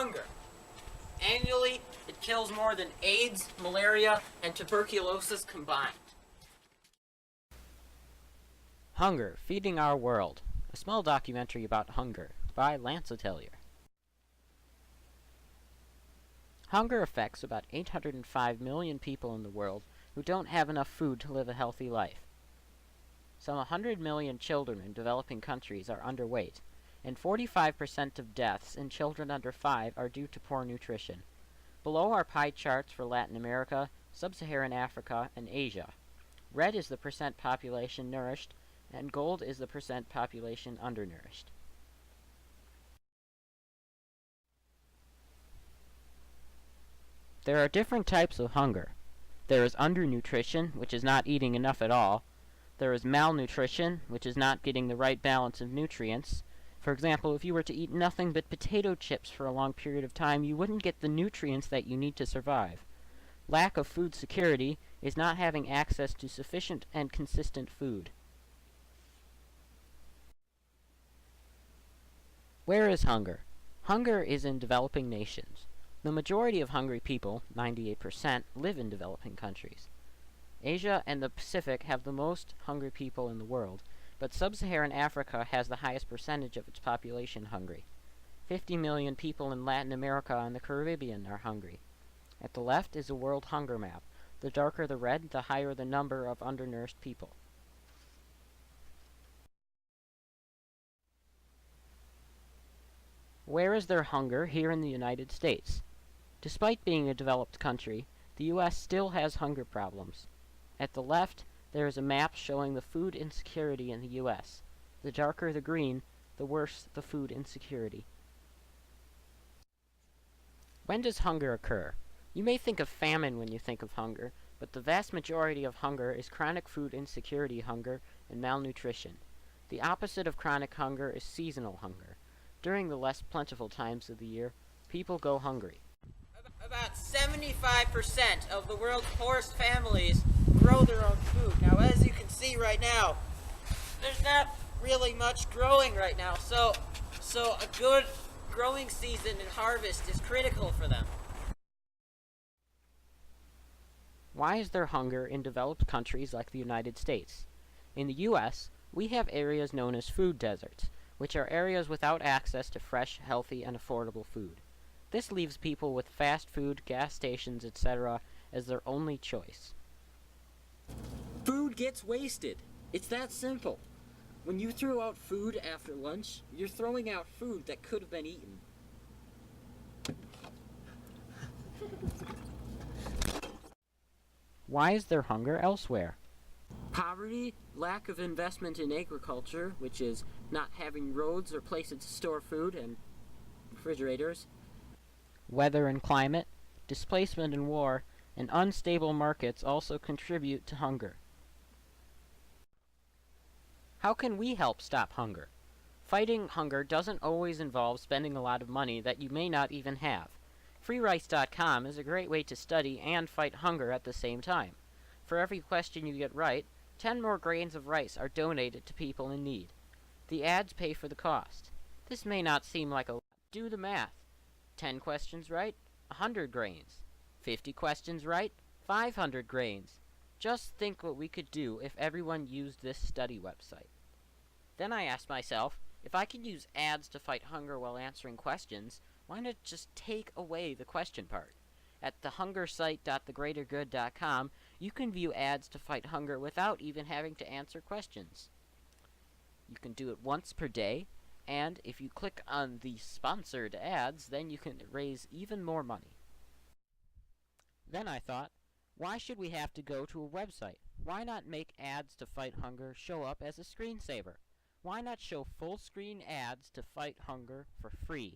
hunger. Annually, it kills more than AIDS, malaria, and tuberculosis combined. Hunger, Feeding Our World, a small documentary about hunger by Lance Atelier. Hunger affects about 805 million people in the world who don't have enough food to live a healthy life. Some 100 million children in developing countries are underweight, and 45% of deaths in children under 5 are due to poor nutrition. Below are pie charts for Latin America, Sub-Saharan Africa, and Asia. Red is the percent population nourished, and gold is the percent population undernourished. There are different types of hunger. There is undernutrition, which is not eating enough at all. There is malnutrition, which is not getting the right balance of nutrients. For example, if you were to eat nothing but potato chips for a long period of time, you wouldn't get the nutrients that you need to survive. Lack of food security is not having access to sufficient and consistent food. Where is hunger? Hunger is in developing nations. The majority of hungry people, 98%, live in developing countries. Asia and the Pacific have the most hungry people in the world, but Sub-Saharan Africa has the highest percentage of its population hungry. 50 million people in Latin America and the Caribbean are hungry. At the left is a world hunger map. The darker the red, the higher the number of undernourished people. Where is there hunger here in the United States? Despite being a developed country, the U.S. still has hunger problems. At the left, there is a map showing the food insecurity in the U.S. The darker the green, the worse the food insecurity. When does hunger occur? You may think of famine when you think of hunger, but the vast majority of hunger is chronic food insecurity hunger and malnutrition. The opposite of chronic hunger is seasonal hunger. During the less plentiful times of the year, people go hungry. About 75% of the world's poorest families grow their own food. Now, as you can see right now, there's not really much growing right now, so a good growing season and harvest is critical for them. Why is there hunger in developed countries like the United States? In the U.S., we have areas known as food deserts, which are areas without access to fresh, healthy, and affordable food. This leaves people with fast food, gas stations, etc. as their only choice. Food gets wasted. It's that simple. When you throw out food after lunch, you're throwing out food that could have been eaten. Why is there hunger elsewhere? Poverty, lack of investment in agriculture, which is not having roads or places to store food and refrigerators. Weather and climate, displacement and war, and unstable markets also contribute to hunger. How can we help stop hunger? Fighting hunger doesn't always involve spending a lot of money that you may not even have. FreeRice.com is a great way to study and fight hunger at the same time. For every question you get right, 10 more grains of rice are donated to people in need. The ads pay for the cost. This may not seem like a lot. Do the math. 10 questions right, 100 grains. 50 questions right, 500 grains. Just think what we could do if everyone used this study website. Then I asked myself, if I can use ads to fight hunger while answering questions, why not just take away the question part? At thehungersite.thegreatergood.com, you can view ads to fight hunger without even having to answer questions. You can do it once per day, and if you click on the sponsored ads, then you can raise even more money. Then I thought, why should we have to go to a website? Why not make ads to fight hunger show up as a screensaver? Why not show full-screen ads to fight hunger for free?